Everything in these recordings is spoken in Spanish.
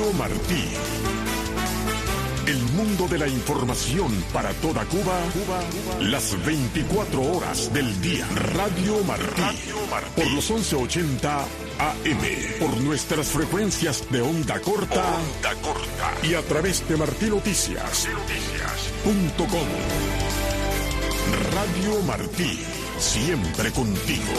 Radio Martí. El mundo de la información para toda Cuba, las 24 horas del día. Radio Martí. Por los 1180 AM. Por nuestras frecuencias de onda corta. Y a través de martinoticias.com. Radio Martí. Siempre contigo.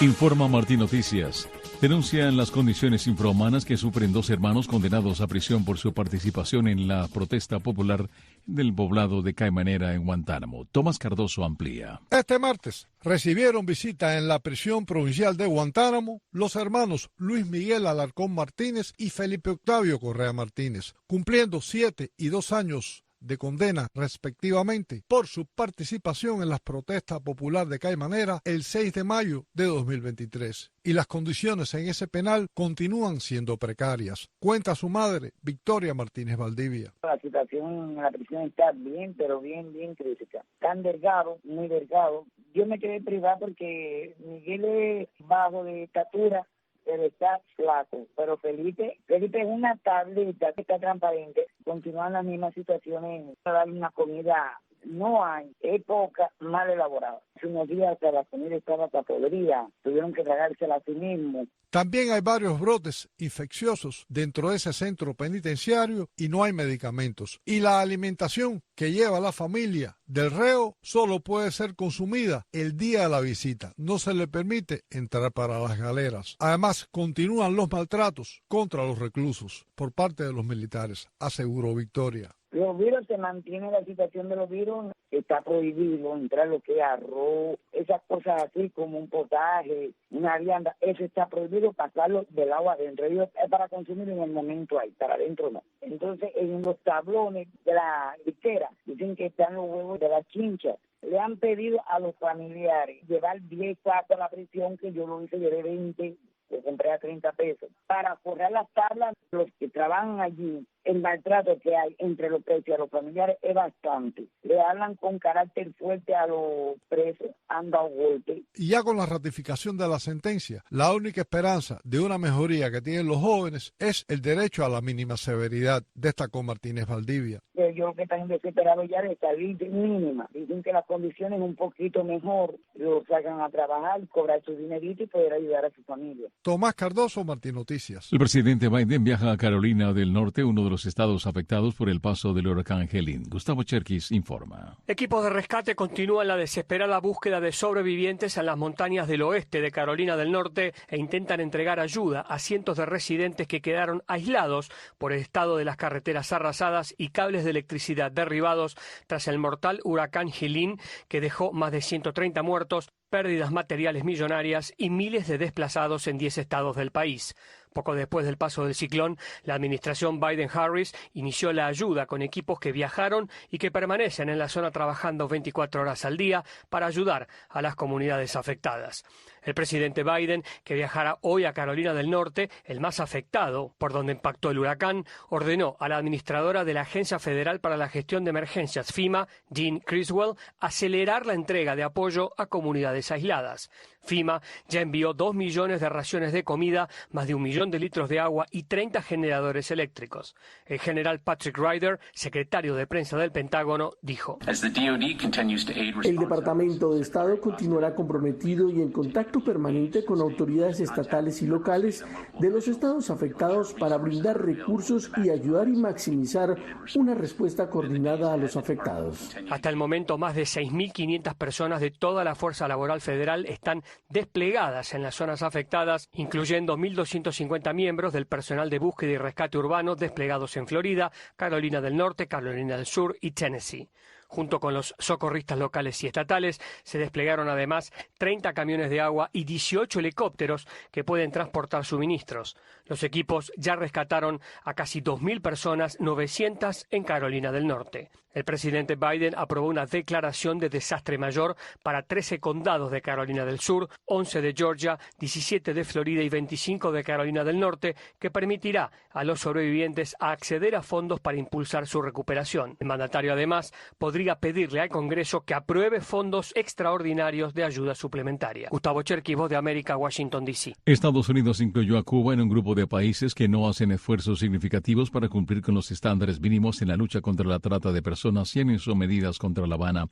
Informa Martí Noticias. Denuncian las condiciones infrahumanas que sufren dos hermanos condenados a prisión por su participación en la protesta popular del poblado de Caimanera en Guantánamo. Tomás Cardoso amplía. Este martes recibieron visita en la prisión provincial de Guantánamo los hermanos Luis Miguel Alarcón Martínez y Felipe Octavio Correa Martínez, cumpliendo 7 y 2 años de condena respectivamente por su participación en las protestas populares de Caimanera el 6 de mayo de 2023. Y las condiciones en ese penal continúan siendo precarias. Cuenta su madre, Victoria Martínez Valdivia. La situación en la prisión está bien, pero bien crítica. Tan delgado, muy delgado. Yo me quedé privado porque Miguel es bajo de estatura, pero está flaco. Pero Felipe es una tablita que está transparente. Continúan las mismas situaciones. Para darle una comida no hay, es poca, mal elaborada. Hace unos días hasta la comida estaba podrida, tuvieron que tragársela a sí mismos. También hay varios brotes infecciosos dentro de ese centro penitenciario y no hay medicamentos. Y la alimentación que lleva la familia del reo solo puede ser consumida el día de la visita. No se le permite entrar para las galeras. Además, continúan los maltratos contra los reclusos por parte de los militares, aseguró Victoria. Los virus se mantiene, la situación de los virus está prohibido entrar lo que es arroz, esas cosas así como un potaje, una vianda, eso está prohibido pasarlo del agua adentro. Ellos es para consumir en el momento ahí, para adentro no. Entonces en los tablones de la litera dicen que están los huevos de la chincha. Le han pedido a los familiares llevar 10 sacos a la prisión, que yo lo hice, llevé 20, lo compré a 30 pesos, para forrar las tablas. Los que trabajan allí, el maltrato que hay entre los presos y a los familiares es bastante. Le hablan con carácter fuerte a los presos, han dado golpes. Y ya con la ratificación de la sentencia, la única esperanza de una mejoría que tienen los jóvenes es el derecho a la mínima severidad, destacó Martínez Valdivia. Yo creo que están desesperados ya de salir mínima. Dicen que las condiciones un poquito mejor, los sacan a trabajar, cobrar su dinerito y poder ayudar a su familia. Tomás Cardoso, Martín Noticias. El presidente Biden viaja a Carolina del Norte, uno de los estados afectados por el paso del huracán Helene. Gustavo Cherkis informa. Equipos de rescate continúan la desesperada búsqueda de sobrevivientes en las montañas del oeste de Carolina del Norte e intentan entregar ayuda a cientos de residentes que quedaron aislados por el estado de las carreteras arrasadas y cables de electricidad derribados tras el mortal huracán Helene, que dejó más de 130 muertos, pérdidas materiales millonarias y miles de desplazados en 10 estados del país. Poco después del paso del ciclón, la administración Biden-Harris inició la ayuda con equipos que viajaron y que permanecen en la zona trabajando 24 horas al día para ayudar a las comunidades afectadas. El presidente Biden, que viajará hoy a Carolina del Norte, el más afectado por donde impactó el huracán, ordenó a la administradora de la Agencia Federal para la Gestión de Emergencias, FEMA, Jean Criswell, acelerar la entrega de apoyo a comunidades aisladas. FEMA ya envió 2 millones de raciones de comida, más de 1 millón de litros de agua y 30 generadores eléctricos. El general Patrick Ryder, secretario de prensa del Pentágono, dijo: El Departamento de Estado continuará comprometido y en contacto permanente con autoridades estatales y locales de los estados afectados para brindar recursos y ayudar y maximizar una respuesta coordinada a los afectados. Hasta el momento, más de 6.500 personas de toda la fuerza laboral federal están desplegadas en las zonas afectadas, incluyendo 1.250 miembros del personal de búsqueda y rescate urbano desplegados en Florida, Carolina del Norte, Carolina del Sur y Tennessee. Junto con los socorristas locales y estatales, se desplegaron además 30 camiones de agua y 18 helicópteros que pueden transportar suministros. Los equipos ya rescataron a casi 2.000 personas, 900 en Carolina del Norte. El presidente Biden aprobó una declaración de desastre mayor para 13 condados de Carolina del Sur, 11 de Georgia, 17 de Florida y 25 de Carolina del Norte, que permitirá a los sobrevivientes acceder a fondos para impulsar su recuperación. El mandatario además podría obliga a pedirle al Congreso que apruebe fondos extraordinarios de ayuda suplementaria. Gustavo Cherkis, Voz de América, Washington, D.C. Estados Unidos incluyó a Cuba en un grupo de países que no hacen esfuerzos significativos para cumplir con los estándares mínimos en la lucha contra la trata de personas y en sus medidas contra La Habana.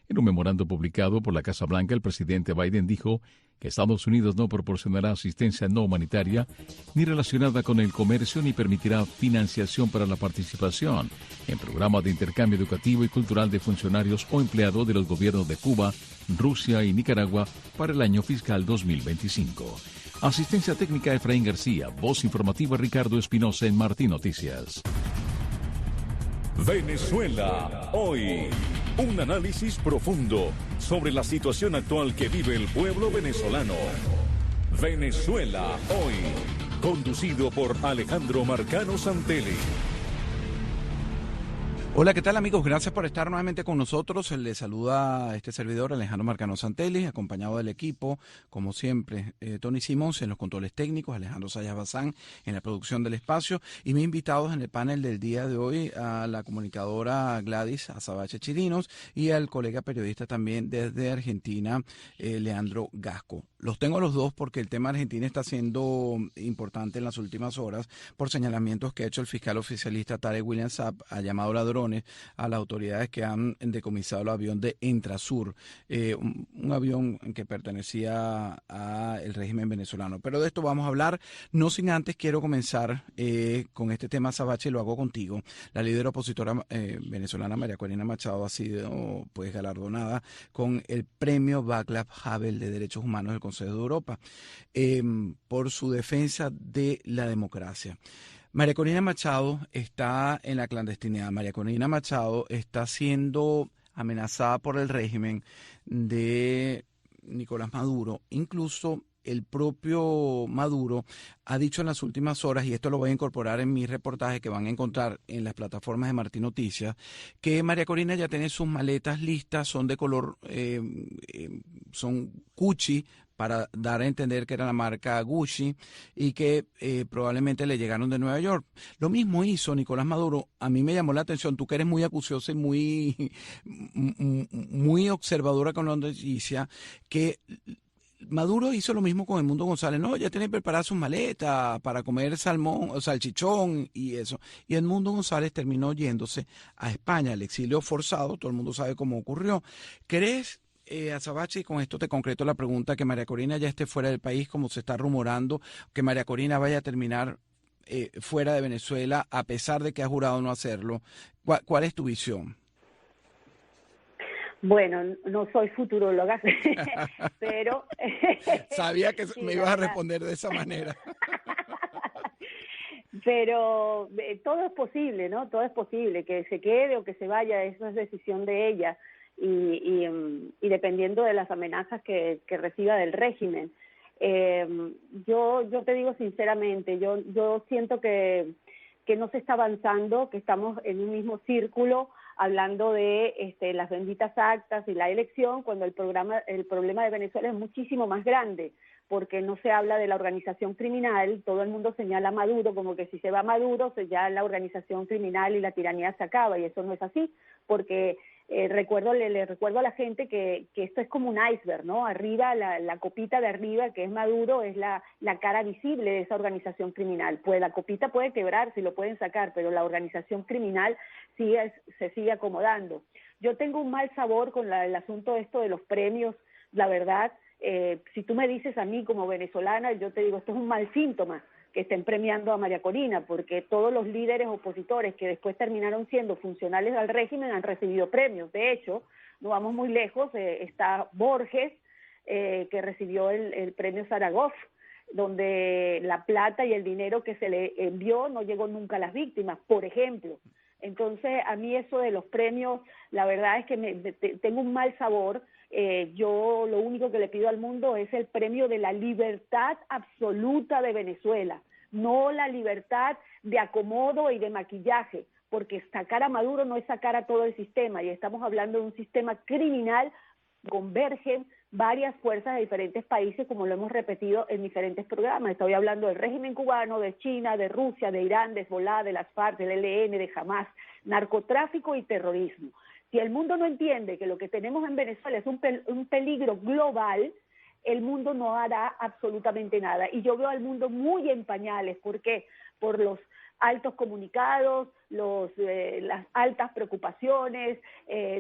En un memorando publicado por la Casa Blanca, el presidente Biden dijo que Estados Unidos no proporcionará asistencia no humanitaria ni relacionada con el comercio ni permitirá financiación para la participación en programas de intercambio educativo y cultural de funcionarios o empleados de los gobiernos de Cuba, Rusia y Nicaragua para el año fiscal 2025. Asistencia técnica Efraín García, voz informativa Ricardo Espinosa en Martín Noticias. Venezuela hoy. Un análisis profundo sobre la situación actual que vive el pueblo venezolano. Venezuela hoy. Conducido por Alejandro Marcano Santelli. Hola, ¿qué tal amigos? Gracias por estar nuevamente con nosotros. Les saluda este servidor Alejandro Marcano Santelli, acompañado del equipo, como siempre, Tony Simons en los controles técnicos, Alejandro Sayas Bazán en la producción del espacio y mis invitados en el panel del día de hoy a la comunicadora Gladys Azabache Chirinos y al colega periodista también desde Argentina, Leandro Gasco. Los tengo a los dos porque el tema de Argentina está siendo importante en las últimas horas por señalamientos que ha hecho el fiscal oficialista Tarek William Saab, ha llamado ladrones a las autoridades que han decomisado el avión de Entrasur, un avión que pertenecía al régimen venezolano. Pero de esto vamos a hablar, no sin antes quiero comenzar con este tema, Azabache, lo hago contigo. La líder opositora venezolana María Corina Machado ha sido pues galardonada con el premio Václav Havel de Derechos Humanos del Consejo de Europa por su defensa de la democracia. María Corina Machado está en la clandestinidad. María Corina Machado está siendo amenazada por el régimen de Nicolás Maduro. Incluso el propio Maduro ha dicho en las últimas horas, y esto lo voy a incorporar en mis reportajes que van a encontrar en las plataformas de Martín Noticias, que María Corina ya tiene sus maletas listas, son de color, son Gucci, para dar a entender que era la marca Gucci y que probablemente le llegaron de Nueva York. Lo mismo hizo Nicolás Maduro. A mí me llamó la atención, tú que eres muy acuciosa y muy observadora con la noticia, que Maduro hizo lo mismo con Edmundo González. No, ya tiene preparada sus maletas para comer salmón o salchichón y eso. Y Edmundo González terminó yéndose a España, al exilio forzado. Todo el mundo sabe cómo ocurrió. ¿Crees, Azabache, y con esto te concreto la pregunta, que María Corina ya esté fuera del país, como se está rumorando, que María Corina vaya a terminar fuera de Venezuela, a pesar de que ha jurado no hacerlo? ¿Cuál es tu visión? Bueno, no soy futuróloga, pero... Sabía que me ibas a responder de esa manera. Pero todo es posible, ¿no? Todo es posible, que se quede o que se vaya, eso es decisión de ella. Y dependiendo de las amenazas que reciba del régimen. Yo te digo sinceramente, yo siento que no se está avanzando, que estamos en un mismo círculo hablando de las benditas actas y la elección, cuando el problema de Venezuela es muchísimo más grande, porque no se habla de la organización criminal. Todo el mundo señala a Maduro como que si se va Maduro, ya la organización criminal y la tiranía se acaba, y eso no es así, porque le recuerdo a la gente que esto es como un iceberg, ¿no? Arriba, la copita de arriba, que es Maduro, es la cara visible de esa organización criminal. Pues la copita puede quebrar, si lo pueden sacar, pero la organización criminal se sigue acomodando. Yo tengo un mal sabor con el asunto esto de los premios, la verdad. Si tú me dices a mí como venezolana, yo te digo, esto es un mal síntoma que estén premiando a María Corina, porque todos los líderes opositores que después terminaron siendo funcionales al régimen han recibido premios. De hecho, no vamos muy lejos, está Borges, que recibió el premio Zaragoza, donde la plata y el dinero que se le envió no llegó nunca a las víctimas, por ejemplo. Entonces, a mí eso de los premios, la verdad es que tengo un mal sabor. Yo lo único que le pido al mundo es el premio de la libertad absoluta de Venezuela, no la libertad de acomodo y de maquillaje, porque sacar a Maduro no es sacar a todo el sistema, y estamos hablando de un sistema criminal. Convergen varias fuerzas de diferentes países, como lo hemos repetido en diferentes programas. Estoy hablando del régimen cubano, de China, de Rusia, de Irán, de Hezbollah, de las FARC, del ELN, de Hamas, narcotráfico y terrorismo. Si el mundo no entiende que lo que tenemos en Venezuela es un peligro global, el mundo no hará absolutamente nada. Y yo veo al mundo muy en pañales. ¿Por qué? Por los altos comunicados, las altas preocupaciones,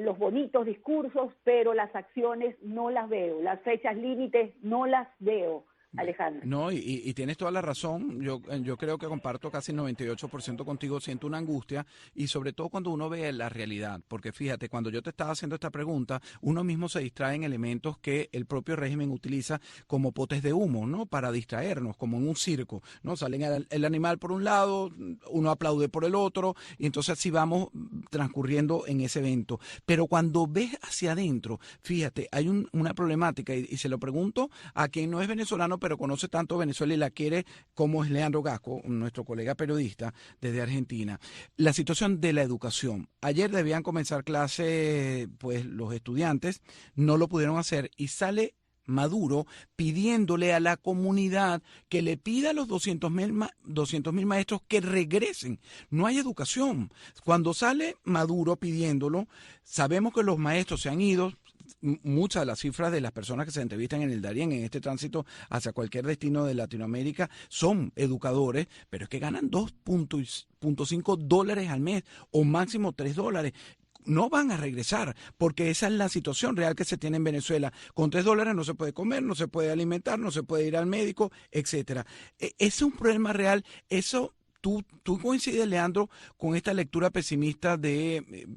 los bonitos discursos, pero las acciones no las veo, las fechas límites no las veo, Alejandro. No, y tienes toda la razón. Yo creo que comparto casi 98% contigo. Siento una angustia y sobre todo cuando uno ve la realidad. Porque fíjate, cuando yo te estaba haciendo esta pregunta, uno mismo se distrae en elementos que el propio régimen utiliza como potes de humo, ¿no? Para distraernos, como en un circo, ¿no? Salen el animal por un lado, uno aplaude por el otro y entonces así vamos transcurriendo en ese evento. Pero cuando ves hacia adentro, fíjate, hay una problemática y se lo pregunto a quien no es venezolano, pero conoce tanto Venezuela y la quiere, como es Leandro Gasco, nuestro colega periodista desde Argentina. La situación de la educación. Ayer debían comenzar clase, pues los estudiantes no lo pudieron hacer y sale Maduro pidiéndole a la comunidad que le pida a los 200.000 maestros que regresen. No hay educación. Cuando sale Maduro pidiéndolo, sabemos que los maestros se han ido. Muchas de las cifras de las personas que se entrevistan en el Darién, en este tránsito hacia cualquier destino de Latinoamérica, son educadores, pero es que ganan $2.5 al mes o máximo $3. No van a regresar, porque esa es la situación real que se tiene en Venezuela. Con $3 no se puede comer, no se puede alimentar, no se puede ir al médico, etcétera. Ese es un problema real. Eso ¿Tú coincides, Leandro, con esta lectura pesimista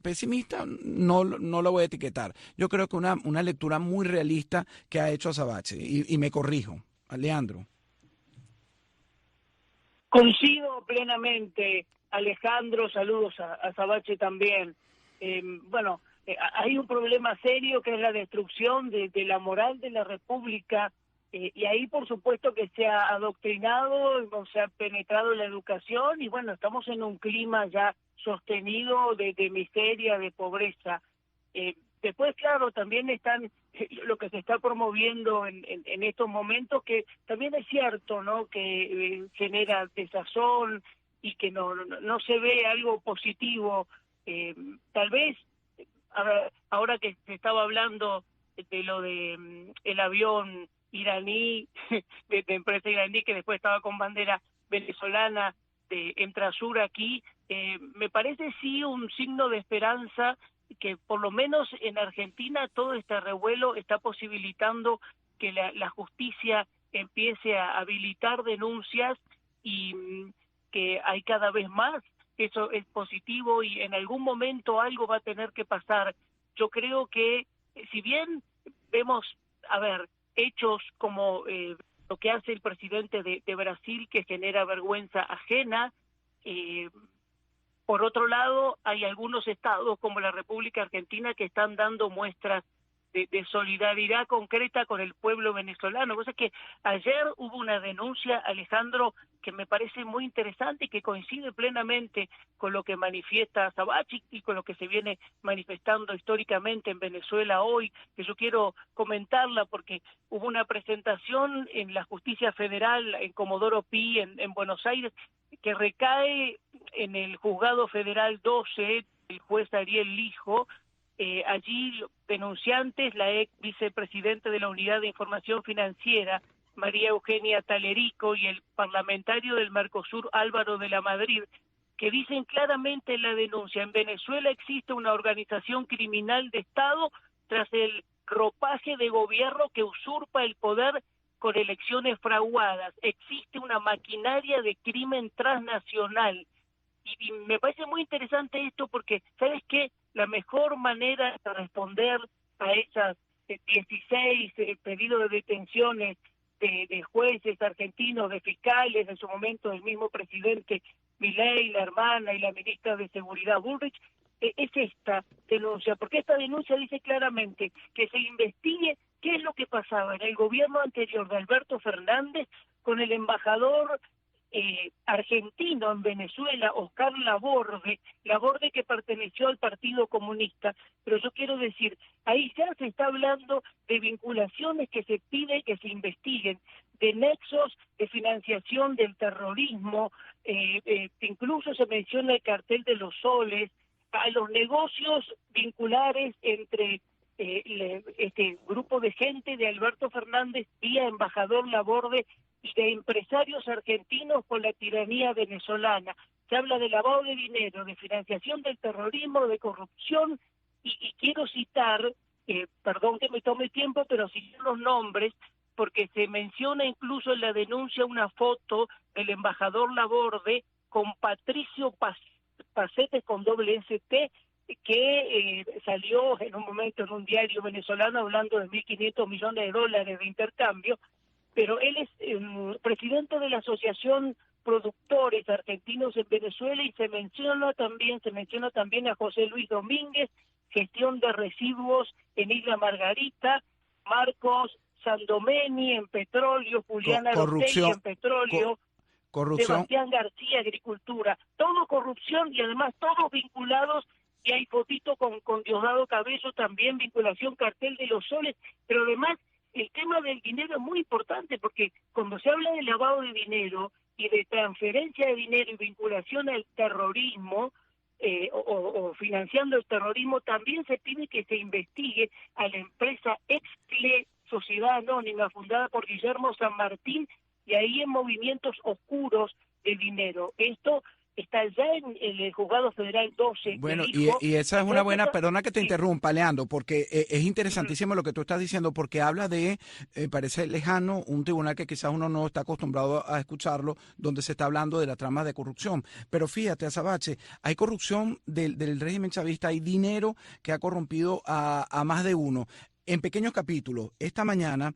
pesimista? No la voy a etiquetar. Yo creo que una lectura muy realista que ha hecho Azabache, y me corrijo. Leandro. Coincido plenamente, Alejandro, saludos a Azabache también. Hay un problema serio que es la destrucción de la moral de la República. Y ahí, por supuesto, que se ha adoctrinado, se ha penetrado en la educación y, bueno, estamos en un clima ya sostenido de miseria, de pobreza. Después, claro, también están lo que se está promoviendo en estos momentos, que también es cierto, ¿no?, que genera desazón y que no se ve algo positivo. Tal vez, ahora que se estaba hablando de lo de el avión iraní, de empresa iraní que después estaba con bandera venezolana de Entrasur aquí, me parece sí un signo de esperanza que por lo menos en Argentina todo este revuelo está posibilitando que la justicia empiece a habilitar denuncias y que hay cada vez más. Eso es positivo y en algún momento algo va a tener que pasar. Yo creo que si bien vemos, hechos como lo que hace el presidente de Brasil, que genera vergüenza ajena. Por otro lado, hay algunos estados como la República Argentina que están dando muestras de solidaridad concreta con el pueblo venezolano. Cosa que ayer hubo una denuncia, Alejandro, que me parece muy interesante y que coincide plenamente con lo que manifiesta Azabache y con lo que se viene manifestando históricamente en Venezuela hoy, que yo quiero comentarla porque hubo una presentación en la Justicia Federal en Comodoro Pi, en Buenos Aires, que recae en el Juzgado Federal 12, el juez Ariel Lijo. Allí denunciantes, la ex vicepresidenta de la Unidad de Información Financiera, María Eugenia Talerico, y el parlamentario del Mercosur, Álvaro de la Madrid, que dicen claramente en la denuncia: en Venezuela existe una organización criminal de Estado tras el ropaje de gobierno que usurpa el poder con elecciones fraguadas. Existe una maquinaria de crimen transnacional. Y me parece muy interesante esto porque, ¿sabes qué? La mejor manera de responder a esas 16 pedidos de detenciones de jueces argentinos, de fiscales, en su momento el mismo presidente Milei, la hermana y la ministra de Seguridad Bullrich, es esta denuncia, porque esta denuncia dice claramente que se investigue qué es lo que pasaba en el gobierno anterior de Alberto Fernández con el embajador argentino en Venezuela, Oscar Laborde que perteneció al Partido Comunista. Pero yo quiero decir, ahí ya se está hablando de vinculaciones que se pide que se investiguen, de nexos de financiación del terrorismo, incluso se menciona el cartel de los soles. a los negocios vinculares entre este grupo de gente de Alberto Fernández vía embajador Laborde y de empresarios argentinos con la tiranía venezolana. Se habla de lavado de dinero, de financiación del terrorismo, de corrupción, y quiero citar, perdón que me tome tiempo, pero citar los nombres, porque se menciona incluso en la denuncia una foto del embajador Laborde con Patricio Pacete con doble ST, que salió en un momento en un diario venezolano hablando de 1.500 millones de dólares de intercambio, pero él es presidente de la Asociación Productores Argentinos en Venezuela, y se menciona también a José Luis Domínguez, gestión de residuos en Isla Margarita, Marcos Sandomeni en petróleo, Juliana Rotelli en petróleo, corrupción. Sebastián García, agricultura, todo corrupción y además todos vinculados, y hay fotito con Diosdado Cabello también, vinculación cartel de los soles, pero además el tema del dinero es muy importante, porque cuando se habla de lavado de dinero y de transferencia de dinero y vinculación al terrorismo, o financiando el terrorismo, también se pide que se investigue a la empresa Excle, sociedad anónima fundada por Guillermo San Martín, y ahí en movimientos oscuros de dinero. Esto está ya en el Juzgado Federal 12. Bueno, y esa es una buena, perdona que te interrumpa, Leandro, porque es interesantísimo lo que tú estás diciendo, porque habla de, parece lejano, un tribunal que quizás uno no está acostumbrado a escucharlo, donde se está hablando de la trama de corrupción. Pero fíjate, Azabache, hay corrupción del régimen chavista, hay dinero que ha corrompido a más de uno. En pequeños capítulos, esta mañana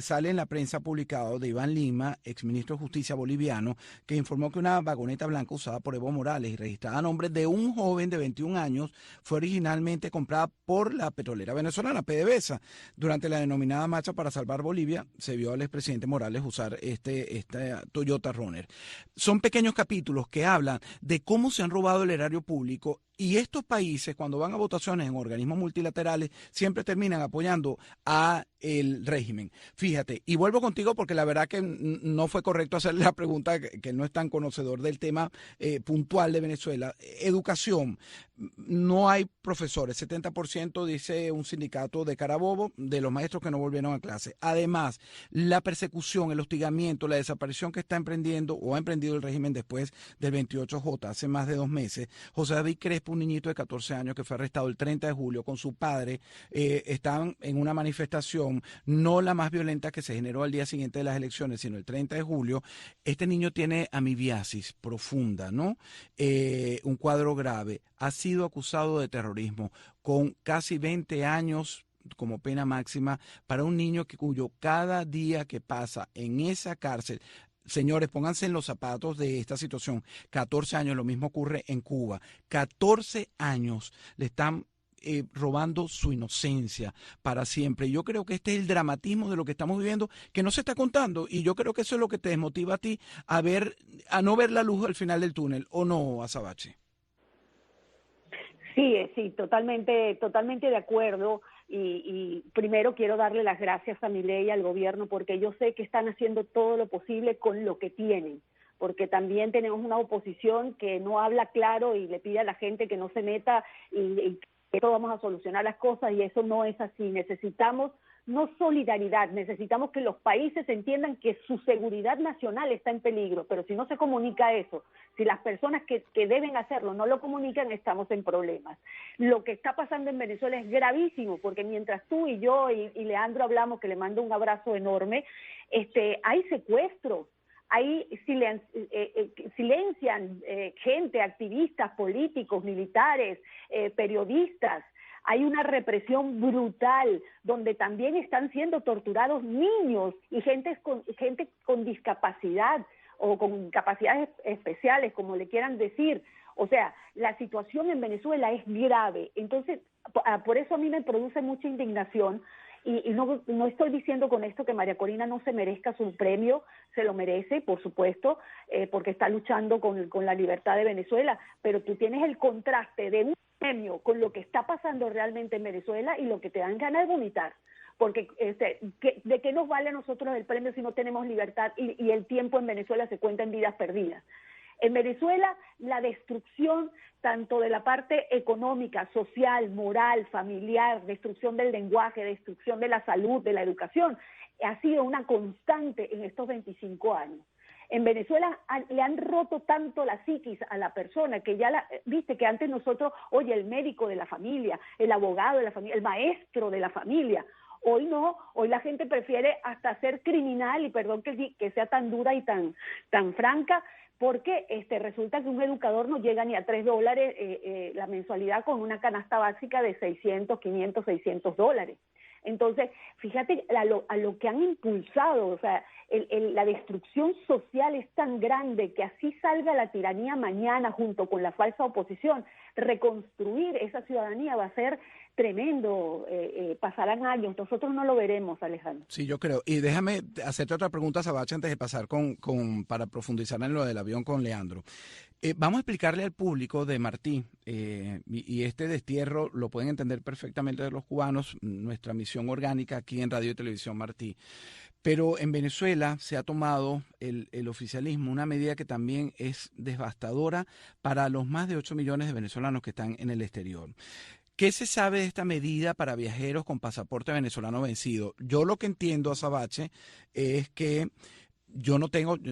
sale en la prensa publicado de Iván Lima, exministro de Justicia boliviano, que informó que una vagoneta blanca usada por Evo Morales y registrada a nombre de un joven de 21 años fue originalmente comprada por la petrolera venezolana, PDVSA. Durante la denominada marcha para salvar Bolivia, se vio al expresidente Morales usar esta Toyota Runner. Son pequeños capítulos que hablan de cómo se han robado el erario público. Y estos países, cuando van a votaciones en organismos multilaterales, siempre terminan apoyando a el régimen. Fíjate, y vuelvo contigo porque la verdad que no fue correcto hacerle la pregunta, que no es tan conocedor del tema puntual de Venezuela. Educación, no hay profesores, 70% dice un sindicato de Carabobo de los maestros que no volvieron a clase. Además, la persecución, el hostigamiento, la desaparición que está emprendiendo o ha emprendido el régimen después del 28J, hace más de 2 meses. José David Crespo, un niñito de 14 años que fue arrestado el 30 de julio con su padre, están en una manifestación, no la más violenta que se generó al día siguiente de las elecciones, sino el 30 de julio. Este niño tiene amibiasis profunda, ¿no? Un cuadro grave. Ha sido acusado de terrorismo con casi 20 años como pena máxima para un niño cuyo cada día que pasa en esa cárcel. Señores, pónganse en los zapatos de esta situación. 14 años, lo mismo ocurre en Cuba. 14 años le están robando su inocencia para siempre. Yo creo que este es el dramatismo de lo que estamos viviendo, que no se está contando, y yo creo que eso es lo que te desmotiva a ti a no ver la luz al final del túnel, ¿o no, Azabache? Sí, totalmente de acuerdo. Y primero quiero darle las gracias a Milei y al gobierno, porque yo sé que están haciendo todo lo posible con lo que tienen, porque también tenemos una oposición que no habla claro y le pide a la gente que no se meta y que todos vamos a solucionar las cosas, y eso no es así. Necesitamos no solidaridad, necesitamos que los países entiendan que su seguridad nacional está en peligro, pero si no se comunica eso, si las personas que deben hacerlo no lo comunican, estamos en problemas. Lo que está pasando en Venezuela es gravísimo, porque mientras tú y yo y Leandro hablamos, que le mando un abrazo enorme, hay secuestros, ahí silencian gente, activistas, políticos, militares, periodistas. Hay una represión brutal donde también están siendo torturados niños y gente con discapacidad o con capacidades especiales, como le quieran decir. O sea, la situación en Venezuela es grave. Entonces, por eso a mí me produce mucha indignación. Y no estoy diciendo con esto que María Corina no se merezca su premio, se lo merece, por supuesto, porque está luchando con la libertad de Venezuela, pero tú tienes el contraste de un premio con lo que está pasando realmente en Venezuela y lo que te dan ganas de vomitar, porque ¿de qué nos vale a nosotros el premio si no tenemos libertad y el tiempo en Venezuela se cuenta en vidas perdidas? En Venezuela, la destrucción tanto de la parte económica, social, moral, familiar, destrucción del lenguaje, destrucción de la salud, de la educación, ha sido una constante en estos 25 años. En Venezuela le han roto tanto la psiquis a la persona que ya viste que antes nosotros, oye, el médico de la familia, el abogado de la familia, el maestro de la familia. Hoy no, hoy la gente prefiere hasta ser criminal, y perdón que sea tan dura y tan franca, porque resulta que un educador no llega ni a $3 la mensualidad con una canasta básica de 600, 500, 600 dólares. Entonces, fíjate a lo que han impulsado, o sea, la destrucción social es tan grande que así salga la tiranía mañana junto con la falsa oposición, reconstruir esa ciudadanía va a ser tremendo, pasarán años, nosotros no lo veremos, Alejandro. Sí, yo creo. Y déjame hacerte otra pregunta, Sabache, antes de pasar para profundizar en lo del avión con Leandro. Vamos a explicarle al público de Martí, y este destierro lo pueden entender perfectamente de los cubanos, nuestra misión orgánica aquí en Radio y Televisión Martí. Pero en Venezuela se ha tomado el oficialismo, una medida que también es devastadora para los más de 8 millones de venezolanos que están en el exterior. ¿Qué se sabe de esta medida para viajeros con pasaporte venezolano vencido? Yo lo que entiendo, Sabache, es que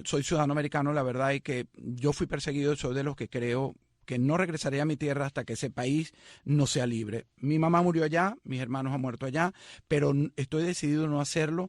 soy ciudadano americano, la verdad, y que yo fui perseguido, soy de los que creo que no regresaré a mi tierra hasta que ese país no sea libre. Mi mamá murió allá, mis hermanos han muerto allá, pero estoy decidido a no hacerlo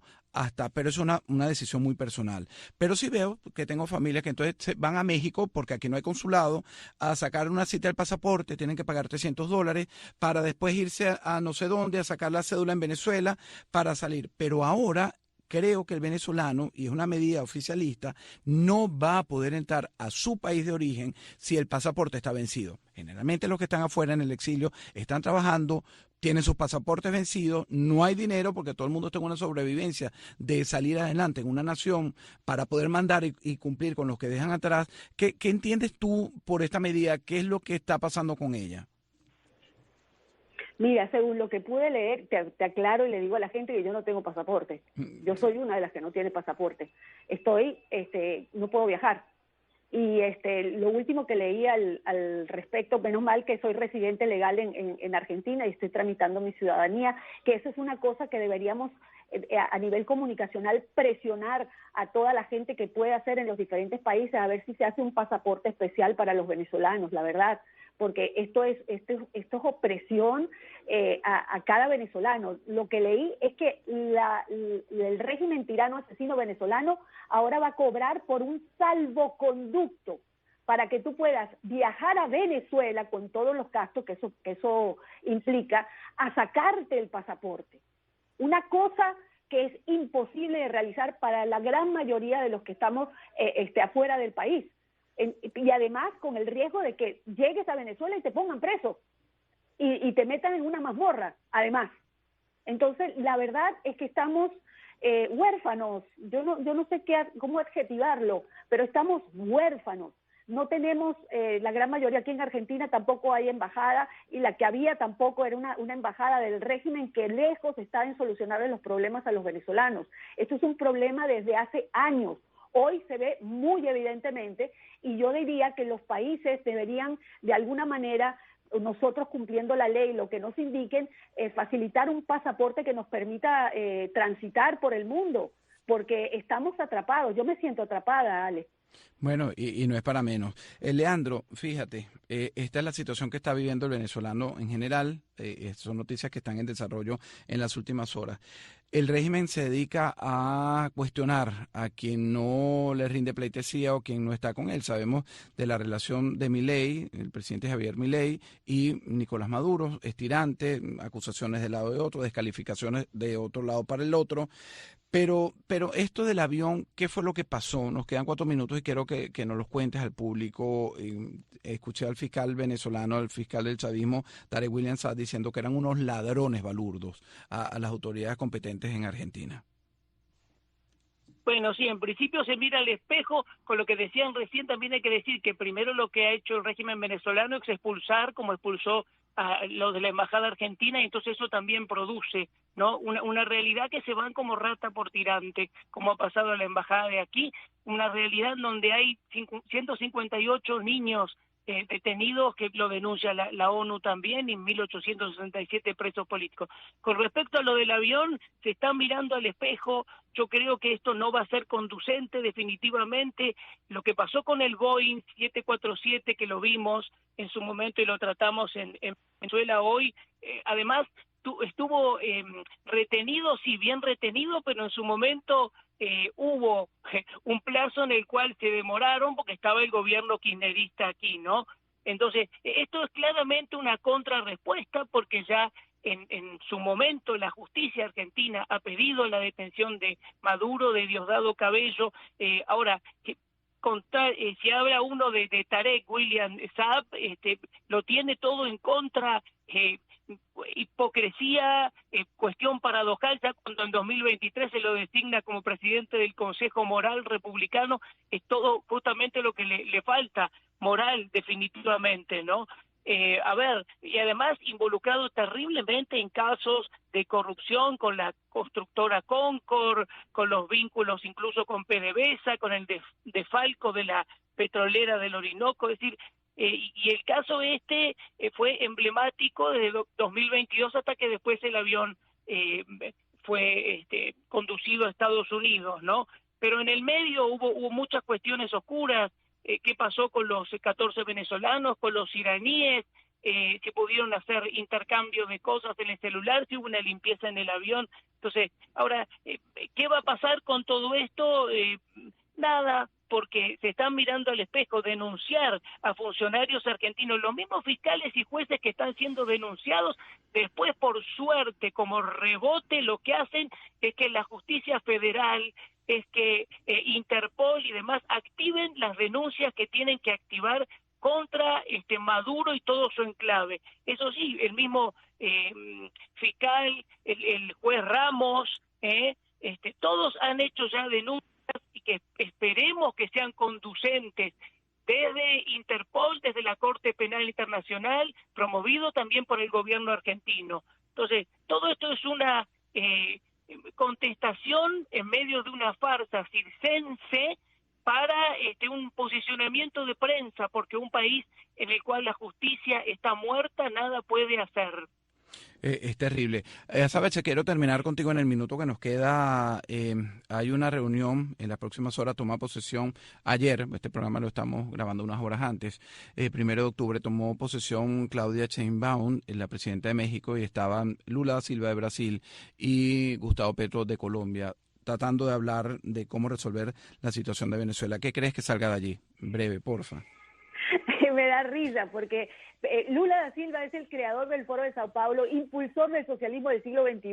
pero es una decisión muy personal. Pero sí veo que tengo familias que entonces van a México, porque aquí no hay consulado, a sacar una cita del pasaporte, tienen que pagar $300 para después irse a no sé dónde, a sacar la cédula en Venezuela para salir. Pero ahora creo que el venezolano, y es una medida oficialista, no va a poder entrar a su país de origen si el pasaporte está vencido. Generalmente los que están afuera en el exilio están trabajando, tienen sus pasaportes vencidos, no hay dinero porque todo el mundo está en una sobrevivencia de salir adelante en una nación para poder mandar y cumplir con los que dejan atrás. ¿Qué entiendes tú por esta medida? ¿Qué es lo que está pasando con ella? Mira, según lo que pude leer, te aclaro y le digo a la gente que yo no tengo pasaporte. Yo soy una de las que no tiene pasaporte. No puedo viajar. Y lo último que leí al respecto, menos mal que soy residente legal en Argentina y estoy tramitando mi ciudadanía, que eso es una cosa que deberíamos a nivel comunicacional presionar a toda la gente que puede hacer en los diferentes países a ver si se hace un pasaporte especial para los venezolanos, la verdad, porque esto es opresión a cada venezolano. Lo que leí es que el régimen tirano asesino venezolano ahora va a cobrar por un salvoconducto para que tú puedas viajar a Venezuela con todos los gastos que eso implica, a sacarte el pasaporte. Una cosa que es imposible de realizar para la gran mayoría de los que estamos afuera del país. Y además con el riesgo de que llegues a Venezuela y te pongan preso y te metan en una mazmorra, además. Entonces, la verdad es que estamos huérfanos. Yo no sé cómo adjetivarlo, pero estamos huérfanos. No tenemos, la gran mayoría aquí en Argentina tampoco hay embajada, y la que había tampoco era una embajada del régimen que lejos está en solucionar los problemas a los venezolanos. Esto es un problema desde hace años. Hoy se ve muy evidentemente, y yo diría que los países deberían, de alguna manera, nosotros cumpliendo la ley, lo que nos indiquen, facilitar un pasaporte que nos permita transitar por el mundo, porque estamos atrapados. Yo me siento atrapada, Ale. Bueno, y no es para menos. Leandro, fíjate, esta es la situación que está viviendo el venezolano en general. Son noticias que están en desarrollo en las últimas horas. El régimen se dedica a cuestionar a quien no le rinde pleitesía o quien no está con él. Sabemos de la relación de Milei, el presidente Javier Milei, y Nicolás Maduro, estirante, acusaciones de lado de otro, descalificaciones de otro lado para el otro. Pero esto del avión, ¿qué fue lo que pasó? Nos quedan 4 minutos y quiero que nos los cuentes al público. Escuché al fiscal venezolano, al fiscal del chavismo, Tarek William Saad, diciendo que eran unos ladrones balurdos a las autoridades competentes en Argentina. Bueno, sí, en principio se mira al espejo. Con lo que decían recién, también hay que decir que primero lo que ha hecho el régimen venezolano es expulsar, como expulsó a los de la embajada argentina, y entonces eso también produce ¿no? Una realidad que se van como rata por tirante, como ha pasado en la embajada de aquí, una realidad donde hay 158 niños detenidos, que lo denuncia la ONU también, y 1.867 presos políticos. Con respecto a lo del avión, se está mirando al espejo. Yo creo que esto no va a ser conducente definitivamente. Lo que pasó con el Boeing 747, que lo vimos en su momento y lo tratamos en Venezuela hoy, además estuvo retenido, sí, bien retenido, pero en su momento hubo un plazo en el cual se demoraron porque estaba el gobierno kirchnerista aquí, ¿no? Entonces, esto es claramente una contrarrespuesta, porque ya en su momento la justicia argentina ha pedido la detención de Maduro, de Diosdado Cabello. Ahora, si habla uno de Tarek William Saab, lo tiene todo en contra, hipocresía, cuestión paradojal, ya cuando en 2023 se lo designa como presidente del Consejo Moral Republicano, es todo justamente lo que le falta, moral definitivamente, ¿no? A ver, y además involucrado terriblemente en casos de corrupción con la constructora Concord, con los vínculos incluso con PDVSA, con el desfalco de la petrolera del Orinoco, es decir, y el caso fue emblemático desde 2022 hasta que después el avión fue conducido a Estados Unidos, ¿no? Pero en el medio hubo muchas cuestiones oscuras. ¿Qué pasó con los 14 venezolanos, con los iraníes? Se pudieron hacer intercambios de cosas en el celular, si hubo una limpieza en el avión. Entonces, ahora, ¿qué va a pasar con todo esto? Nada, porque se están mirando al espejo. Denunciar a funcionarios argentinos, los mismos fiscales y jueces que están siendo denunciados, después por suerte, como rebote, lo que hacen es que la justicia federal, es que Interpol y demás activen las denuncias que tienen que activar contra Maduro y todo su enclave. Eso sí, el mismo fiscal, el juez Ramos, todos han hecho ya denuncias, y que esperemos que sean conducentes desde Interpol, desde la Corte Penal Internacional, promovido también por el gobierno argentino. Entonces, todo esto es una contestación en medio de una farsa circense para un posicionamiento de prensa, porque un país en el cual la justicia está muerta nada puede hacer. Es terrible. Sabes, quiero terminar contigo en el minuto que nos queda. Hay una reunión en las próximas horas, toma posesión ayer, este programa lo estamos grabando unas horas antes, 1 de octubre tomó posesión Claudia Sheinbaum, la presidenta de México, y estaban Lula da Silva de Brasil y Gustavo Petro de Colombia, tratando de hablar de cómo resolver la situación de Venezuela. ¿Qué crees que salga de allí? Breve, porfa. Me da risa porque Lula da Silva es el creador del Foro de Sao Paulo, impulsor del socialismo del siglo XXI.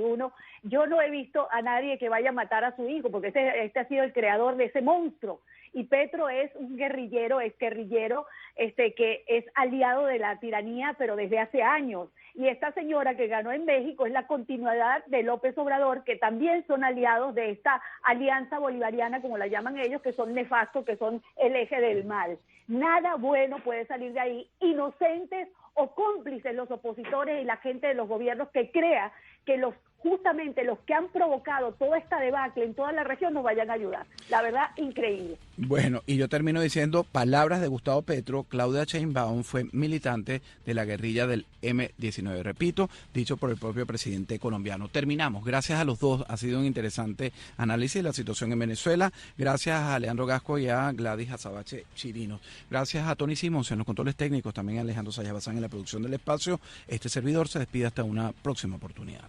Yo no he visto a nadie que vaya a matar a su hijo, porque este ha sido el creador de ese monstruo. Y Petro es un guerrillero, exguerrillero, que es aliado de la tiranía, pero desde hace años. Y esta señora que ganó en México es la continuidad de López Obrador, que también son aliados de esta alianza bolivariana, como la llaman ellos, que son nefastos, que son el eje del mal. Nada bueno puede salir de ahí. Inocentes o cómplices los opositores y la gente de los gobiernos que crea que justamente los que han provocado toda esta debacle en toda la región nos vayan a ayudar. La verdad, increíble. Bueno, y yo termino diciendo palabras de Gustavo Petro. Claudia Sheinbaum fue militante de la guerrilla del M-19. Repito, dicho por el propio presidente colombiano. Terminamos. Gracias a los dos. Ha sido un interesante análisis de la situación en Venezuela. Gracias a Leandro Gasco y a Gladys Azabache Chirinos. Gracias a Tony Simons en los controles técnicos. También a Alejandro Sayas Bazán en la producción del espacio. Este servidor se despide hasta una próxima oportunidad.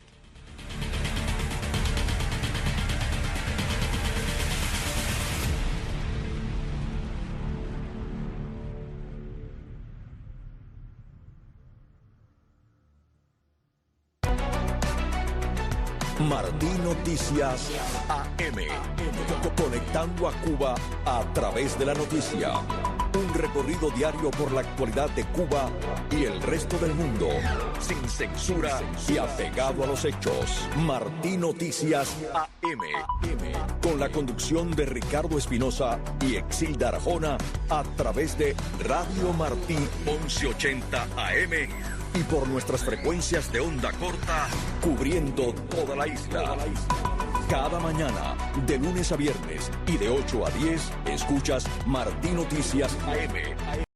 Martí Noticias AM. Conectando a Cuba a través de la noticia. Un recorrido diario por la actualidad de Cuba y el resto del mundo, sin censura y apegado a los hechos. Martí Noticias AM, con la conducción de Ricardo Espinosa y Exilda Arjona, a través de Radio Martí 1180 AM y por nuestras frecuencias de onda corta, cubriendo toda la isla. Cada mañana, de lunes a viernes y de 8 a 10, escuchas Martí Noticias AM.